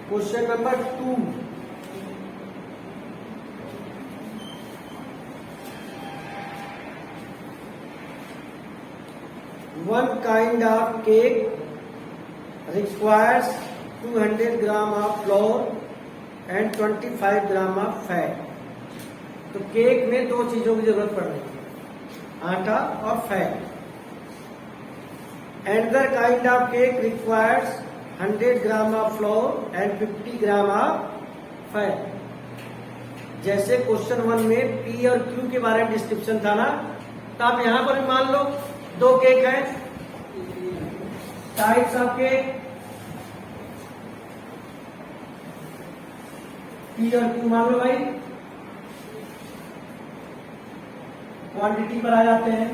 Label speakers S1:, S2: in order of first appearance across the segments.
S1: Question number 2, one kind of cake requires 200 gram of flour and 25 gram of fat। तो cake में दो चीजों की जरूरत पड़ रही है, आटा और fat. Another kind of cake requires 100 gram of flour and 50 gram of fat। जैसे क्वेश्चन 1 में P और Q के बारे में डिस्क्रिप्शन था ना, तो आप यहां पर भी मान लो दो केक हैं, टाइप्स ऑफ केक P और Q मान लो भाई, क्वांटिटी पर आ जाते हैं।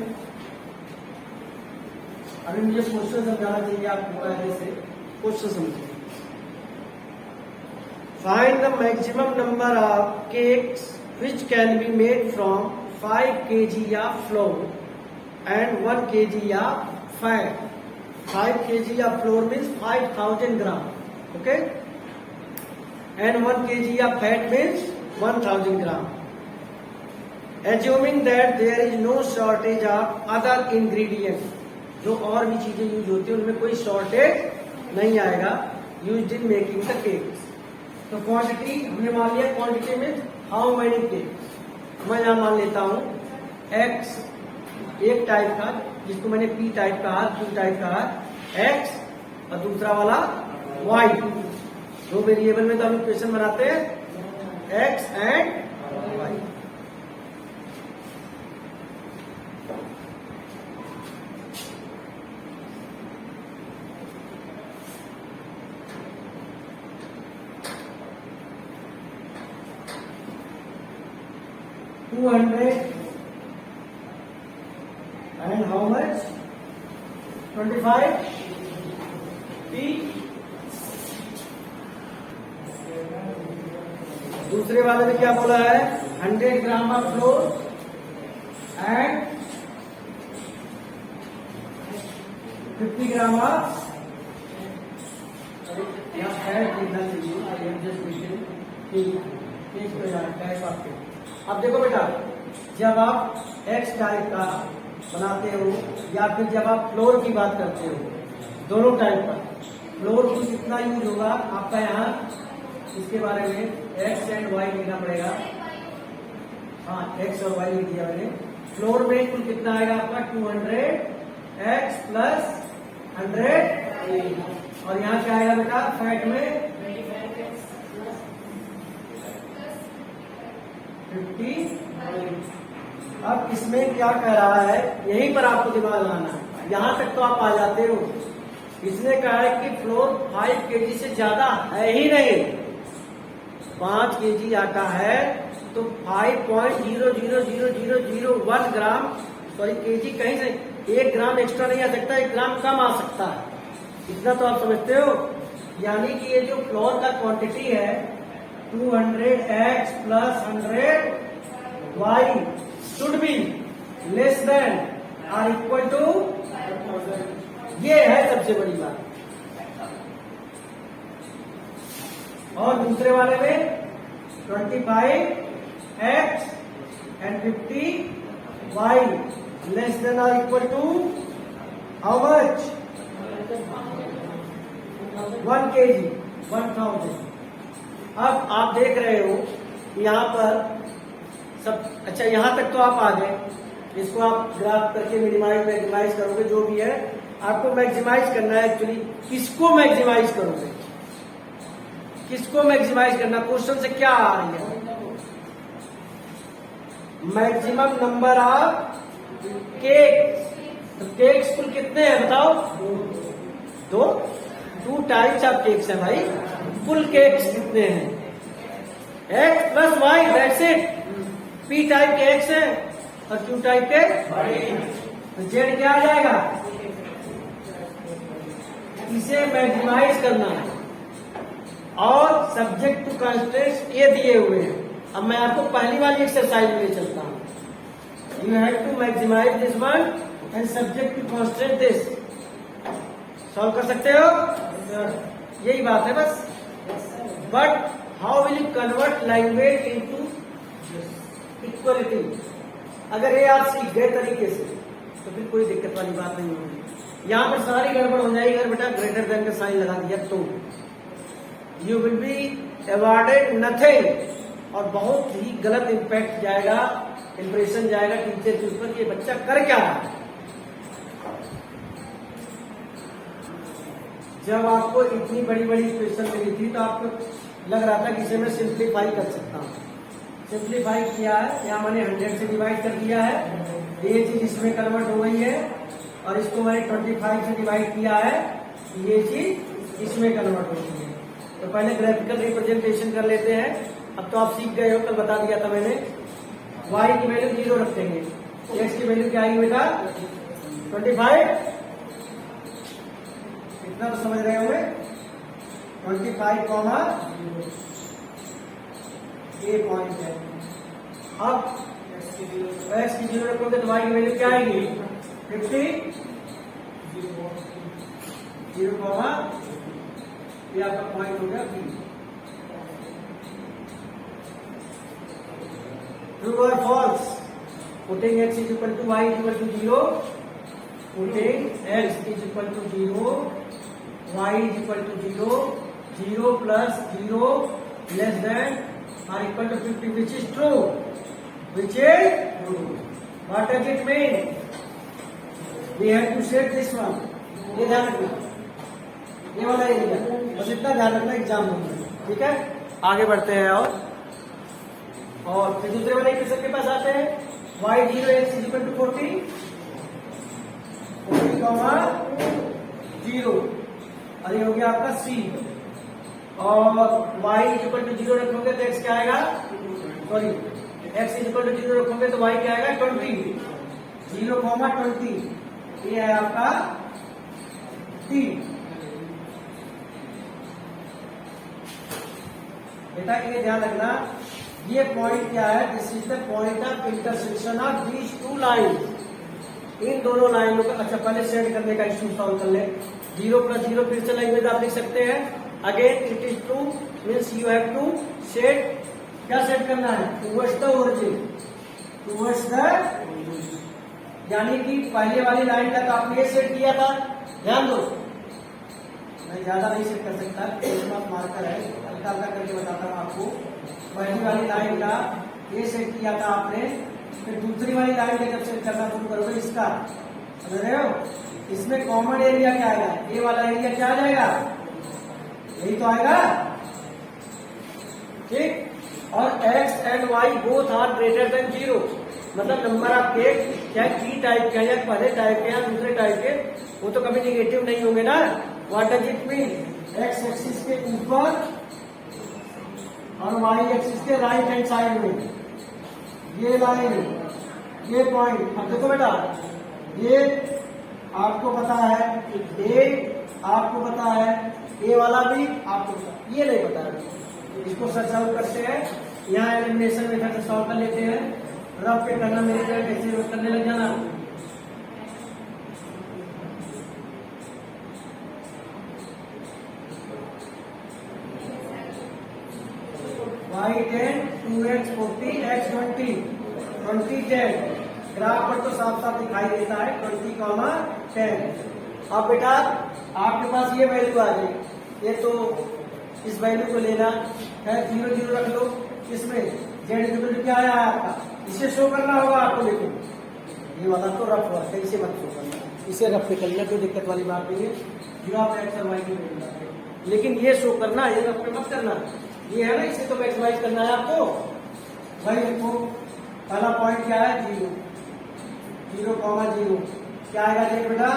S1: अभी मुझे क्वेश्चन समझाना चाहिए आपको, पहले से क्वेश्चन समझिए। Find the maximum number of cakes which can be made from 5 kg of flour and 1 kg of fat। 5 kg of flour means 5000 gram, okay, and 1 kg of fat means 1000 gram। Assuming that there is no shortage of other ingredients, जो और भी चीजें use होती है उनमें कोई shortage नहीं आएगा used in making the cakes. तो क्वांटिटी हमने मान लिया, क्वांटिटी में हाउ मेनी केक्स। मैं यहां मान लेता हूं एक्स एक टाइप का, जिसको मैंने पी टाइप कहा, क्यू टाइप कहा, एक्स, और दूसरा वाला वाई। दो वेरिएबल में तो हम इक्वेशन बनाते हैं x and y. To 200 and how much? 25 P। दूसरे वाले में क्या बोला है? 100 gram of flour and 50 gram of अब देखो बेटा, जब आप एक्स टाइप का बनाते हो या फिर जब आप फ्लोर की बात करते हो, दोनों टाइप का फ्लोर की कितना यूज होगा आपका यहाँ, इसके बारे में एक्स एंड वाई लिखना पड़ेगा। हाँ, एक्स और वाई लिख दिया मैंने। फ्लोर में कुल कितना आएगा आपका 200 एक्स प्लस 100, और यहाँ क्या आएगा बेटा फैट में 50। अब इसमें क्या कह रहा है, यहीं पर आपको दिमाग लगाना है। यहां तक तो आप आ जाते हो। इसने कहा है कि फ्लोर 5 kg से ज्यादा है ही नहीं। 5 kg आटा है तो 5.00001 ग्राम, सॉरी केजी कहीं से 1 ग्राम एक्स्ट्रा नहीं आ सकता, 1 ग्राम कम आ सकता है। इतना तो आप समझते हो। यानी कि ये जो फ्लोर का क्वांटिटी है 200x plus 100y should be less than or equal to, ये है सबसे बड़ी बात। और दूसरे वाले में 25x and 50y less than or equal to how much? 1 kg, 1000। अब आप देख रहे हो यहाँ पर सब, अच्छा यहाँ तक तो आप आ गए। इसको आप ग्राफ करके मिनिमाइज मैक्सिमाइज करोगे, जो भी है आपको मैक्सिमाइज करना है। एक्चुअली किसको मैक्सिमाइज करोगे, किसको मैक्सिमाइज करना, क्वेश्चन से क्या आ रही है? Maximum number of cakes. तो केक्स कुल कितने हैं बताओ? दो 2 टाइप्स ऑफ केक्स है भाई। कुल केक्स कितने हैं? X plus y, that's it. P type के एक्स है और क्यू टाइप के, तो जेड क्या आ जाएगा? इसे मैक्सिमाइज करना है और सब्जेक्ट टू कंस्ट्रेंट्स ये दिए हुए हैं। अब मैं आपको पहली वाली एक्सरसाइज में चलता हूं। You have to maximize this one and subject to constraint this. Solve कर सकते हो? यही बात है बस। But how will you convert language into equality? अगर ये आप सीख गए तरीके से तो फिर कोई दिक्कत वाली बात नहीं होगी। यहाँ पर सारी गड़बड़ हो जाएगी अगर बेटा ग्रेटर देन का साइन लगा दिया तो you will be awarded nothing, और बहुत ही गलत इम्पैक्ट जाएगा, इंप्रेशन जाएगा टीचर के ऊपर कि बच्चा कर क्या रहा है। जब आपको इतनी बड़ी बड़ी इक्वेशन मिली थी तो आपको लग रहा था कि इसे मैं सिंप्लीफाई कर सकता हूँ। सिंप्लीफाई किया है, यहाँ मैंने 100 से डिवाइड कर दिया है, ये चीज इसमें कन्वर्ट हो गई है, और इसको मैंने 25 से डिवाइड किया है, ये चीज इसमें कन्वर्ट हो गई है। तो पहले ग्राफिकल रिप्रेजेंटेशन कर लेते हैं। अब तो आप सीख गए हो, कल बता दिया था मैंने, y की वैल्यू 0 रखेंगे, x की वैल्यू क्या आएगी बेटा 25, इतना तो समझ रहे होंगे, 25, ये पॉइंट है। अब x की 0 रखोगे तो y की वैल्यू क्या आएगी 50, 0, ये आपका पॉइंट हो गया B। ट्रू और false? Putting x is equal to y equal to 0, putting x is equal to 0, y is equal to 0, 0 plus 0 less than or equal to 50, which is true, which is true. What does it mean? We have to set this one. ये ध्यान रखना, ये वाला area बस इतना ध्यान रखना exam में, ठीक है। आगे बढ़ते हैं और फिर दूसरे वाले इक्वेशन के पास आते हैं। y0 x is equal to 40, 0, और ये हो गया आपका C। और y इज इक्वल टू 0 रखोगे तो x क्या आएगा, sorry x is equal to 0 रखोगे तो y क्या आएगा 20, 0, 20, ये है आपका t। बेटा ये ध्यान रखना, ये पॉइंट क्या है, this is the point of intersection of these two lines. इन दोनों लाइनों का, अच्छा पहले सेट करने का इश्यू सॉल्व कर ले। 0 प्लस 0 फिर से लैंग्वेज आप लिख सकते हैं। Again it is true means you have to set, क्या सेट करना है, towards the origin, towards the, यानी कि पहले वाली लाइन तक आपने ये सेट किया था, ध्यान दो, मैं ज्यादा नहीं सेट कर सकता, मार्कर है, हल्का हल्का करके बताता हूँ आपको। पहली वाली लाइन का ये सेट किया था आपने, फिर दूसरी वाली लाइन का जब सेट करना शुरू करोगे इसका, समझ रहे हो, इसमें कॉमन एरिया क्या आएगा, ये वाला एरिया क्या आ जाएगा, यही तो आएगा, ठीक। और x and y both are greater than 0, मतलब नंबर ऑफ केक क्या की टाइप के या पहले टाइप के या दूसरे टाइप के, वो तो कभी निगेटिव नहीं होंगे ना। What does it mean, x axis के ऊपर और y एक्सिस के राइट हैंड साइड में ये लाइन, ये पॉइंट। अब देखो बेटा, ये आपको पता है, ए आपको पता है, ए वाला भी आपको पता है, ये नहीं पता है, इसको सॉल्व करते हैं। यहाँ एलिमिनेशन मेथड से सॉल्व कर लेते हैं, रफ पे करना, मेरे तरह कैसे करने लग जाना। y10 2x 40 x 20 20 10, ग्राफ पर तो साफ साफ दिखाई देता है 20, 10। अब बेटा आपके पास ये वैल्यू आ गई, ये तो इस वैल्यू को लेना है, 0 0 रख लो, इसमें z क्या आया आपका, इसे शो करना होगा आपको। लेकिन ये वाला तो रफ वर्क है, इसे मत शो करना, इसे रफ पे करना, कोई दिक्कत वाली बात नहीं है, ग्राफ एक्स और वाई की वैल्यू, लेकिन ये शो करना, ये रफ पे मत करना, ये है ना, इसे तो मैक्सिमाइज करना है आपको। भाई देखो पहला पॉइंट क्या है, 0, 0, क्या आएगा देख बेटा,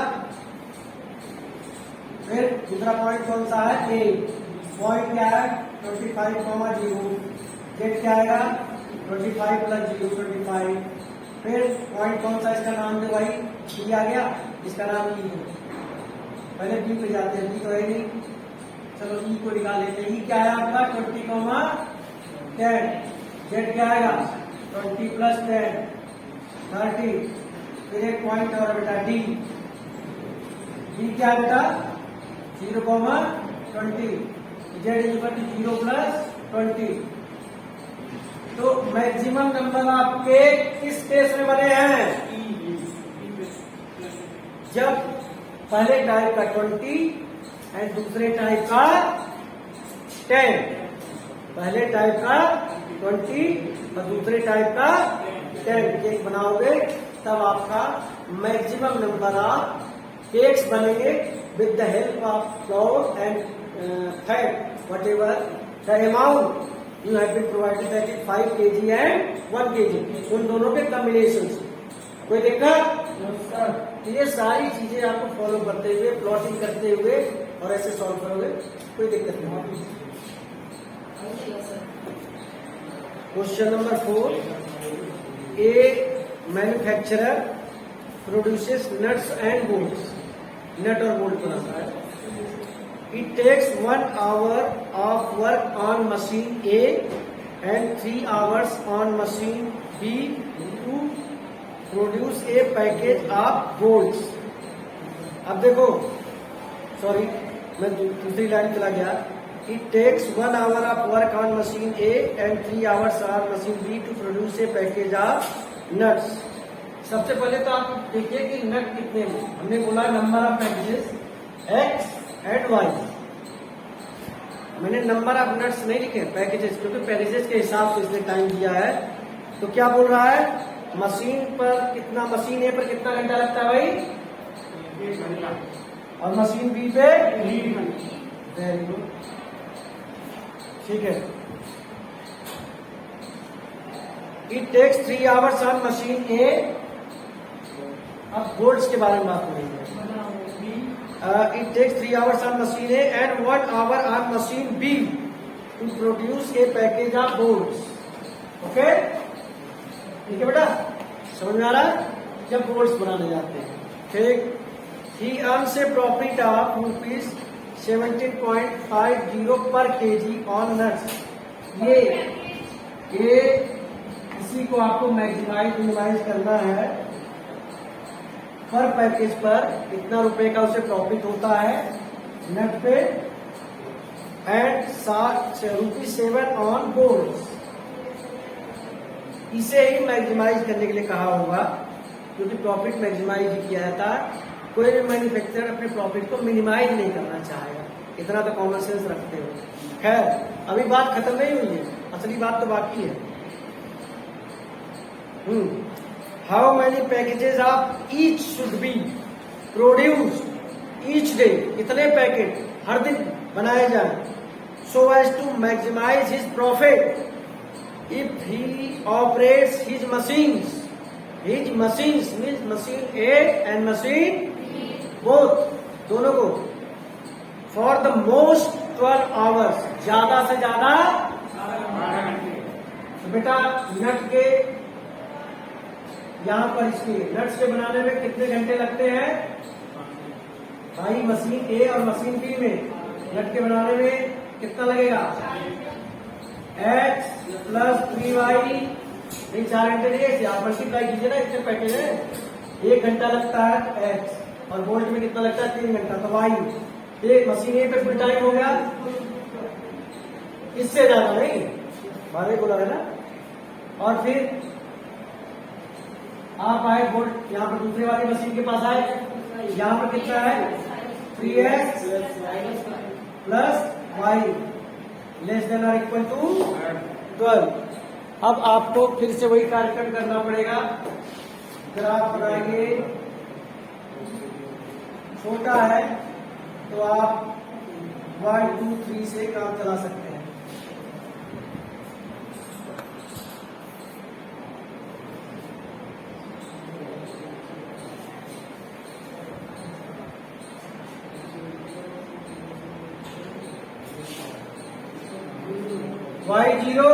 S1: फिर दूसरा पॉइंट कौन सा है, ए, पॉइंट क्या है 25, 0, जेड क्या आएगा 25 प्लस 0, 25, फिर पॉइंट कौन सा, इसका नाम दे भाई, बी आ गया, इसका नाम ई है, पहले बी पे जाते हैं, बी तो है नहीं, चलो ई को निकाल लेते हैं। ई क्या है आपका 20, 10, जेड क्या आएगा 20 प्लस 10, 30, फिर एक पॉइंट और बेटा डी, डी क्या है बेटा 0, 20, Z is equal to 0 plus 20। तो मैक्सिमम नंबर आपके किस केस में बने हैं? जब पहले टाइप का 20 एंड दूसरे टाइप का 10, पहले टाइप का 20 और दूसरे टाइप का 10 केक बनाओगे तब आपका मैक्सिमम नंबर ऑफ केक्स बनेंगे with the help of flour and fat whatever the amount you have been provided, that is 5 kg and 1 kg, उन दोनों के कॉम्बिनेशन से। कोई दिक्कत? तो ये सारी चीजें आपको फॉलो करते हुए, प्लॉटिंग करते हुए और ऐसे सॉल्व करोगे, कोई दिक्कत नहीं। Question number 4, a manufacturer produces nuts and bolts, nut और बोल्ट बनाता है। It takes 1 hour of work on machine A and 3 hours on machine B to produce a package of bolts. अब देखो, सॉरी मैं दूसरी लाइन चला गया। It takes 1 hour of work on machine A and 3 hours on machine B to produce a package of nuts. सबसे पहले तो आप देखिए कि नट कितने हैं। हमने बोला number of packages x and y. मैंने नंबर ऑफ नट्स नहीं लिखे पैकेजेस, क्योंकि पैकेजेस के हिसाब से इसने टाइम दिया है। तो क्या बोल रहा है, मशीन पर कितना, मशीन ए पर कितना घंटा लगता है भाई, और मशीन बी पे 3 घंटे। वेरी गुड, ठीक है। It takes 3 hours on machine A. अब बोल्ट्स के बारे में बात करेंगे। It takes 3 hours on machine A and 1 hour on machine B to produce a package of bolts. Okay, ठीक है बेटा, समझ में आ रहा है? जब बोल्ट्स बनाने जाते हैं, ठीक। ही अर्न्स ए प्रॉफिट ऑफ ₹17.50 पर केजी ऑन नट्स। ये इसी को आपको मैक्सिमाइज मिनिमाइज करना है। पर पैकेज पर कितना रुपए का उसे प्रॉफिट होता है नट पे, एंड ₹7 ऑन बोल्ट्स। इसे ही मैक्सिमाइज करने के लिए कहा होगा, क्योंकि प्रॉफिट मैक्सिमाइज ही किया जाता है। कोई भी मैन्युफैक्चरर अपने प्रॉफिट को मिनिमाइज नहीं करना चाहेगा, इतना तो कॉमन सेंस रखते हो। खैर, अभी बात खत्म नहीं हुई है, असली बात तो बाकी है। How many packages of each should be produced each day, कितने पैकेट हर दिन बनाए जाए, so as to maximize his profit if he operates his machines means machine A and machine both, दोनों को for the most 12 hours, ज्यादा से ज्यादा 12 घंटे। तो बेटा नट के यहाँ पर इसके नट्स के बनाने में कितने घंटे लगते हैं भाई? मशीन ए और मशीन बी में नट के बनाने में कितना लगेगा? x प्लस 3y, नहीं 4 घंटे नहीं, आप मल्टीप्लाई कीजिए ना, इतने पैकेज है। 1 घंटा लगता है x और बोल्ट में कितना लगता है? 3 घंटा। तो y एक मशीन ए पे फुल टाइम हो गया, इससे ज्यादा नहीं, 12 बोला है ना। और फिर आप आए बोल्ट यहाँ पर दूसरे वाली मशीन के पास आए, यहाँ पर कितना है? 3x plus y less than और इक्वल टू 12। अब आपको फिर से वही कार्यक्रम करना पड़ेगा। ग्राफ बनाएंगे, छोटा है तो आप 1 2 3 से काम चला सकते हैं। y0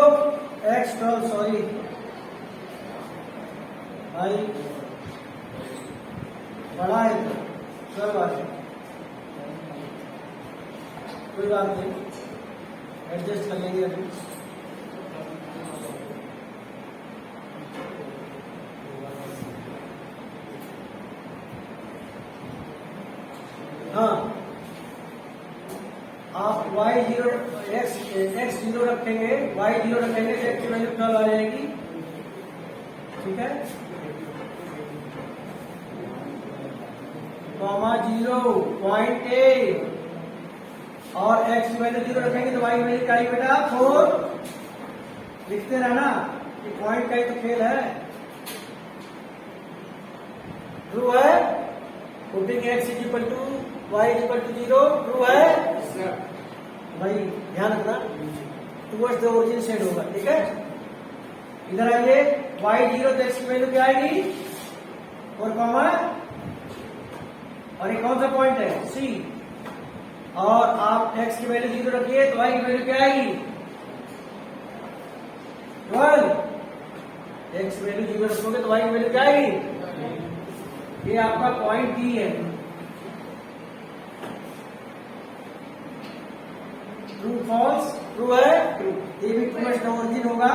S1: x 12, सॉरी भाई बड़ा है 12 आ गया, कोई बात नहीं, एडजस्ट कर लेंगे अभी। हाँ, आप y0 एक्स जीरो रखेंगे, वाई जीरो रखेंगे तो एक्स की वैल्यू 12 आ जाएगी। ठीक है, कॉमा 0.8 और एक्स की वैल्यू 0 रखेंगे तो वाई की वैल्यू क्या आएगी बेटा 4। लिखते रहना कि पॉइंट का ही तो खेल है। ट्रू है, putting x is equal to y is equal to 0, true है भाई, ध्यान रखना टूवर्ड्स द ओरिजिन सेट होगा। ठीक है, इधर आइए, वाई 0 तो एक्स की वैल्यू क्या आएगी 4 कॉमा, और ये कौन सा पॉइंट है सी, और आप एक्स की वैल्यू 0 रखिए तो वाई की वैल्यू क्या आएगी 12। एक्स की वैल्यू 0 रखोगे तो वाई की वैल्यू क्या आएगी, ये आपका पॉइंट डी है। ट्रू फॉल्स, ट्रू है, ट्रू, ये भी टूवर्ड्स द ओरिजिन होगा।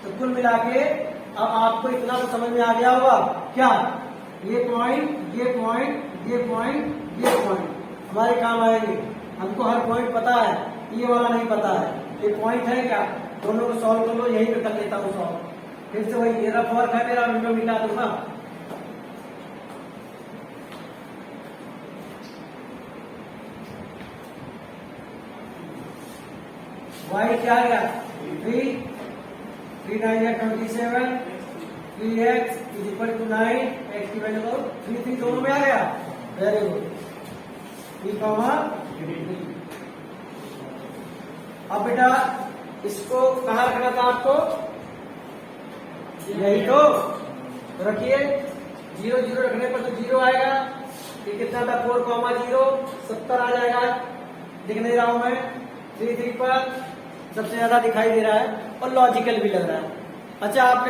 S1: तो कुल मिला के अब आपको इतना तो समझ में आ गया होगा क्या, ये पॉइंट ये पॉइंट ये पॉइंट ये पॉइंट हमारे काम आएंगे। हमको हर पॉइंट पता है, ये वाला नहीं पता है, ये पॉइंट है क्या, दोनों को सॉल्व कर लो, यही पे कर लेता हूँ सॉल्व। फिर से वही रफ वर्क है मेरा, विंडो मिटा दूंगा। वाई क्या आ गया 3, 3 9 27, 3x इज इक्वल टू 9, एक्स की वैल्यू 3 3 दोनों में आ गया, वेरी गुड। अब बेटा इसको कहाँ रखना था आपको, यही तो रखिए, 0 0 रखने पर तो 0 आएगा, ये कितना था 4 कॉमा 0, 70 आ जाएगा। दिख नहीं रहा हूं मैं, 3 3 पर सबसे ज्यादा दिखाई दे रहा है और लॉजिकल भी लग रहा है। अच्छा आप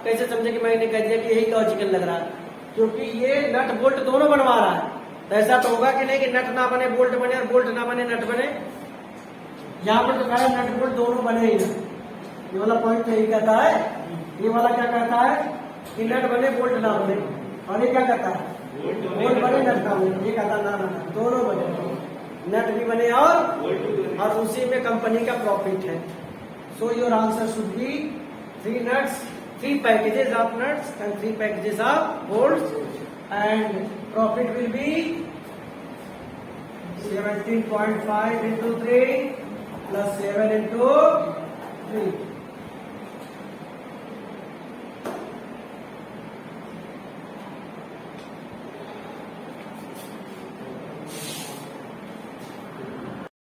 S1: कैसे समझे कि मैंने कह दिया कि यही लॉजिकल लग रहा है, क्योंकि ये नट बोल्ट दोनों बनवा रहा है। तो ऐसा तो होगा कि नहीं कि नट ना बने बोल्ट बने और बोल्ट ना बने नट बने, यहाँ पर तो कहा नट बोल्ट दोनों बने ही ना। ये वाला पॉइंट तो यही कहता है, ये वाला क्या कहता है कि नट बने बोल्ट ना बने, और ये क्या कहता है बोल्ट बने नट ना बने। ये कहता ना दोनों बने, नट भी बने और उसी में कंपनी का प्रॉफिट है। So your answer should be 3 nuts, 3 packages of nuts and 3 packages of bolts, and profit will be 17.5 into 3 plus 7 into 3.